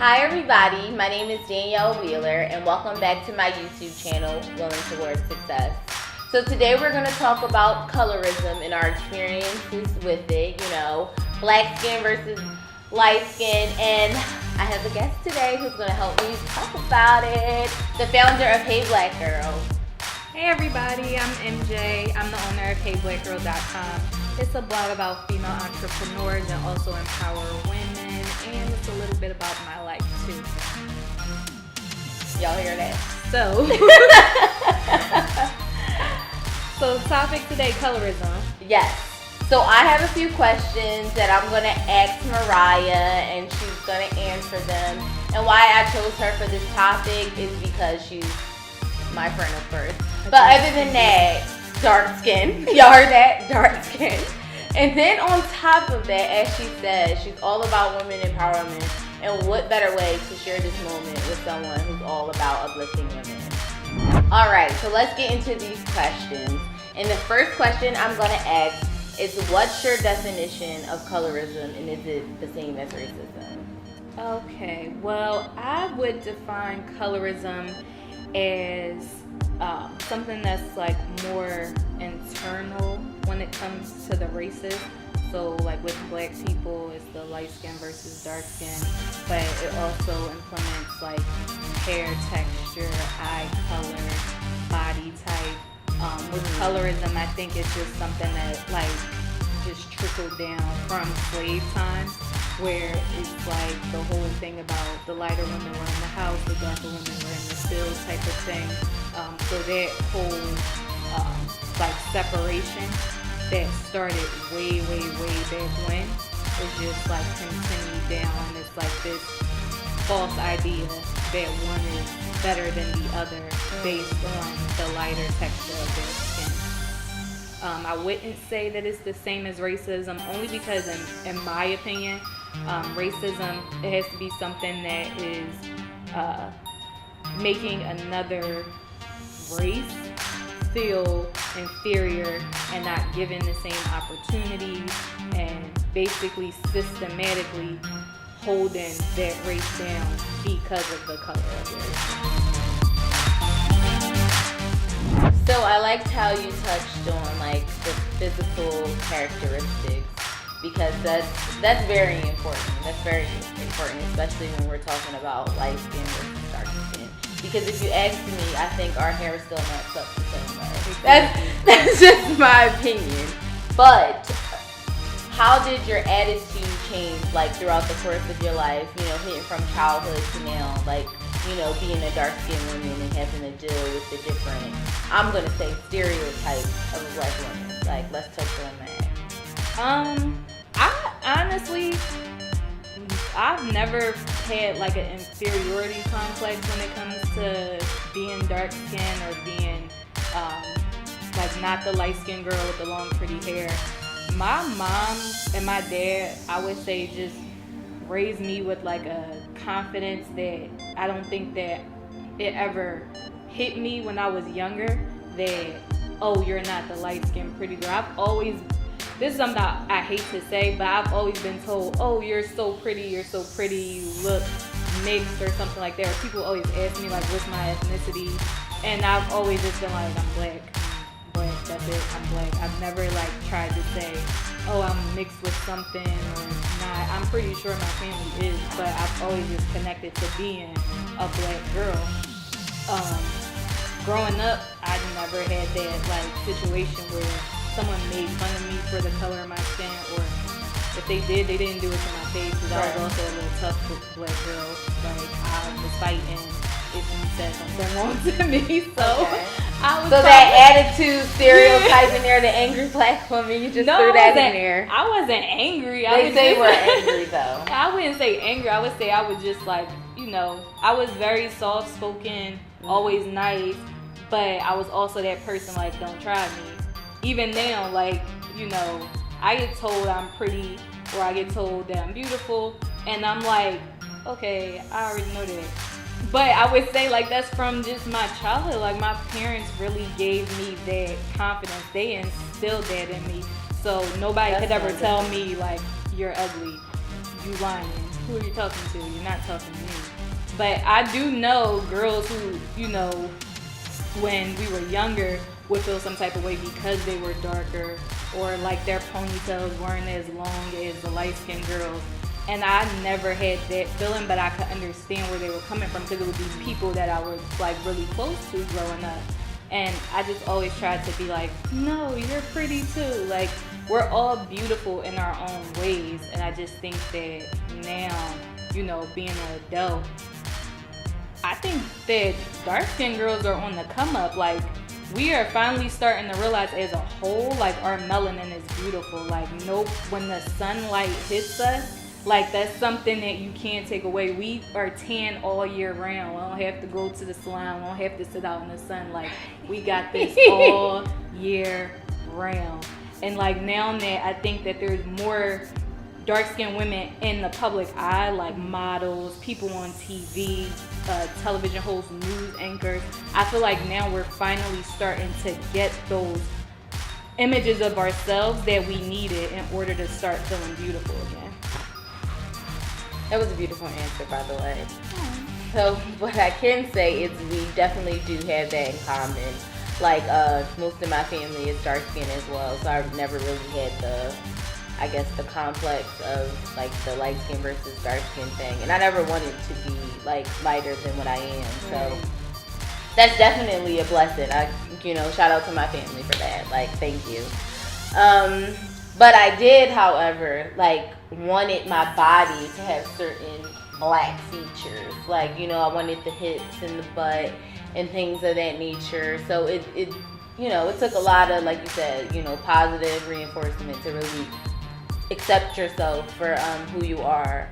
Hi everybody, my name is Danielle Wheeler and welcome back to my YouTube channel, Willing Towards Success. So today we're going to talk about colorism and our experiences with it, black skin versus light skin, and I have a guest today who's going to help me talk about it, the founder of Hey Black Girl. Hey everybody, I'm MJ. I'm the owner of HeyBlackGirl.com. It's a blog about female entrepreneurs and also empower women, and it's a little bit about my life too. Y'all hear that? So topic today, colorism. Yes. So I have a few questions that I'm going to ask Mariah and she's going to answer them. And why I chose her for this topic is because she's my friend of course. But other than that, dark skin. Y'all heard that? Dark skin. And then on top of that, as she said, she's all about women empowerment. And what better way to share this moment with someone who's all about uplifting women. Alright, so let's get into these questions. And the first question I'm going to ask is, what's your definition of colorism, and is it the same as racism? Okay, well, I would define colorism as something that's like more internal when it comes to the races. So like with black people, it's the light skin versus dark skin, but it also implements like hair texture, eye color, body type. With colorism, I think it's just something that like just trickled down from slave times, where it's like the whole thing about the lighter women were in the house, the darker women were in the field type of thing. So that whole like separation that started way back when is just like continued down, and it's like this false idea that one is better than the other based on the lighter texture of their skin. I wouldn't say that it's the same as racism, only because in my opinion, racism, it has to be something that is making another race feel inferior and not given the same opportunities, and basically systematically holding that race down because of the color of their skin. So I liked how you touched on like the physical characteristics, because that's very important. That's very important, especially when we're talking about light skin versus dark skin. Because if you ask me, I think our hair still matches up the same way. That's just my opinion. But how did your attitude change like throughout the course of your life, hitting from childhood to now, like, being a dark skinned woman and having to deal with the different, I'm gonna say, stereotypes of a black woman. Like, let's touch on that. I honestly, I've never had like an inferiority complex when it comes to being dark skinned or being like not the light skinned girl with the long pretty hair. My mom and my dad, I would say, just raised me with like a confidence that I don't think that it ever hit me when I was younger, that, oh, you're not the light skinned pretty girl. I've always, this is something I hate to say, but I've always been told, oh, you're so pretty, you look mixed or something like that. Or people always ask me like, what's my ethnicity? And I've always just been like, I'm black, that's it, I'm black. I've never like tried to say, oh, I'm mixed with something or not. I'm pretty sure my family is, but I've always just connected to being a black girl. Growing up, I never had that like situation where someone made fun of me for the color of my skin, or if they did, they didn't do it to my face, because I was also a little tough black girl. Like, I was fighting if you said something wrong to me, so okay. I was that attitude stereotype in there, the angry black woman, you just threw that in there. I wasn't angry. They say we're angry though. I wouldn't say angry. I would say I was just like, I was very soft spoken, always nice, but I was also that person like, don't try me. Even now, like, I get told I'm pretty, or I get told that I'm beautiful, and I'm like, okay, I already know that. But I would say like that's from just my childhood. Like, my parents really gave me that confidence. They instilled that in me. So nobody could ever tell me like, you're ugly. you lying. Who are you talking to? You're not talking to me. But I do know girls who, you know, when we were younger would feel some type of way because they were darker or like their ponytails weren't as long as the light-skinned girls. And I never had that feeling, but I could understand where they were coming from because it would be people that I was like really close to growing up. And I just always tried to be like, no, you're pretty too. Like, we're all beautiful in our own ways. And I just think that now, you know, being an adult, I think that dark-skinned girls are on the come up. Like, we are finally starting to realize as a whole, like, our melanin is beautiful. Like, nope, when the sunlight hits us, like, that's something that you can't take away. We are tan all year round. We don't have to go to the salon. We don't have to sit out in the sun. Like, we got this all year round. And, like, now that I think that there's more dark-skinned women in the public eye, like models, people on TV, television hosts, news anchors, I feel like now we're finally starting to get those images of ourselves that we needed in order to start feeling beautiful again. That was a beautiful answer, by the way. So what I can say is we definitely do have that in common. Like, most of my family is dark skinned as well, so I've never really had the complex of like the light skin versus dark skin thing. And I never wanted to be like lighter than what I am. So that's definitely a blessing. Shout out to my family for that. Like, thank you. But I did, however, like, wanted my body to have certain black features. Like, I wanted the hips and the butt and things of that nature. So it took a lot of, like you said, positive reinforcement to really accept yourself for who you are.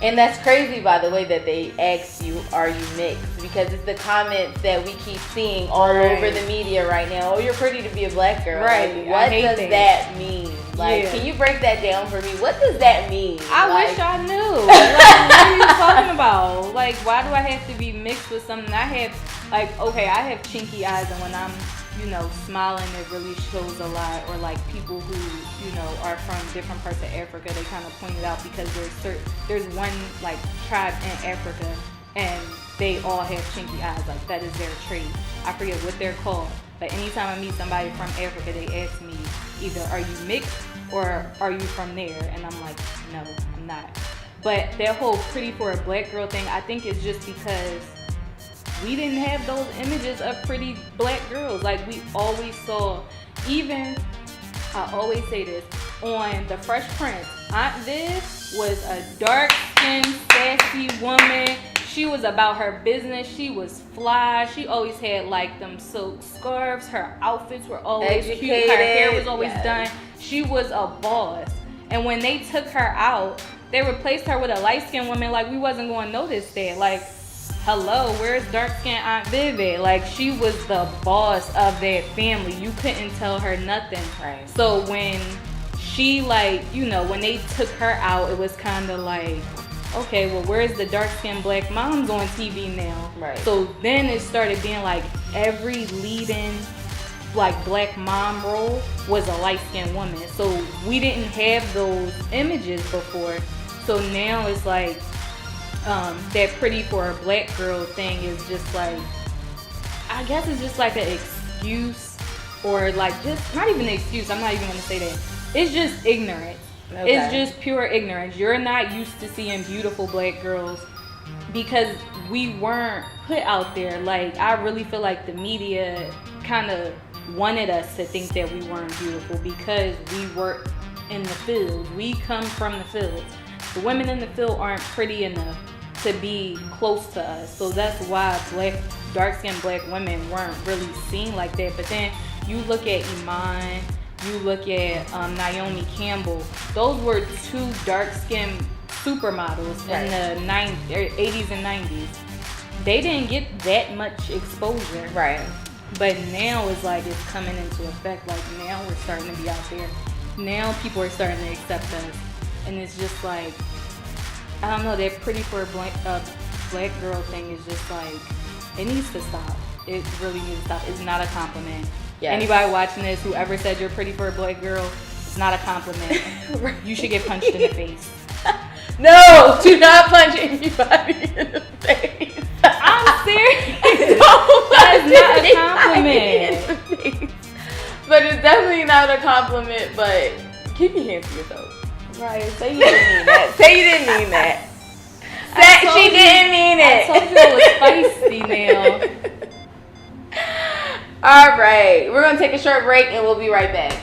And that's crazy, by the way, that they ask you, are you mixed? Because it's the comments that we keep seeing all over the media right now. Oh, you're pretty to be a black girl. Right. Like, what does that mean? Like, can you break that down for me? What does that mean? I wish I knew. Like, what are you talking about? Like, why do I have to be mixed with something? I have chinky eyes, and when I'm, smiling, it really shows a lot. Or like people who, are from different parts of Africa, they kind of point it out because there's one like tribe in Africa, and they all have chinky eyes. Like, that is their trait. I forget what they're called, but anytime I meet somebody from Africa, they ask me either, are you mixed or are you from there? And I'm like, no, I'm not. But that whole pretty for a black girl thing, I think is just because we didn't have those images of pretty black girls. Like, we always saw, even, I always say this, on The Fresh Prince, Aunt Viv was a dark-skinned, sassy woman. She was about her business. She was fly. She always had like them silk scarves. Her outfits were always cute. Her hair was always done. She was a boss. And when they took her out, they replaced her with a light-skinned woman. Like, we wasn't going to notice that. Like, hello, where's dark-skinned Aunt Viv at? Like, she was the boss of that family. You couldn't tell her nothing. Right. So when she, like, when they took her out, it was kind of like, okay, well, where's the dark-skinned black moms on TV now? Right. So then it started being like every leading like black mom role was a light-skinned woman. So we didn't have those images before. So now it's like that pretty for a black girl thing is just like, I guess it's just like an excuse, or like just not even an excuse. I'm not even gonna say that. It's just ignorance. Okay. It's just pure ignorance. You're not used to seeing beautiful black girls because we weren't put out there. Like, I really feel like the media kind of wanted us to think that we weren't beautiful because we work in the field. We come from the fields. The women in the field aren't pretty enough to be close to us. So that's why dark-skinned black women weren't really seen like that. But then you look at Iman, you look at Naomi Campbell. Those were two dark-skinned supermodels in the 80s and 90s. They didn't get that much exposure. Right. But now it's like it's coming into effect. Like, now we're starting to be out there. Now people are starting to accept us. And it's just like, I don't know, that pretty for a black girl thing is just like, it needs to stop. It really needs to stop. It's not a compliment. Yes. Anybody watching this, whoever said you're pretty for a black girl, it's not a compliment. You should get punched in the face. No, do not punch anybody in the face. I'm serious. That is not a compliment. But it's definitely not a compliment, but keep your hands to yourself. Right, say you didn't mean that. Say you didn't mean that. She didn't mean it. I told you it was feisty now. All right, we're going to take a short break and we'll be right back.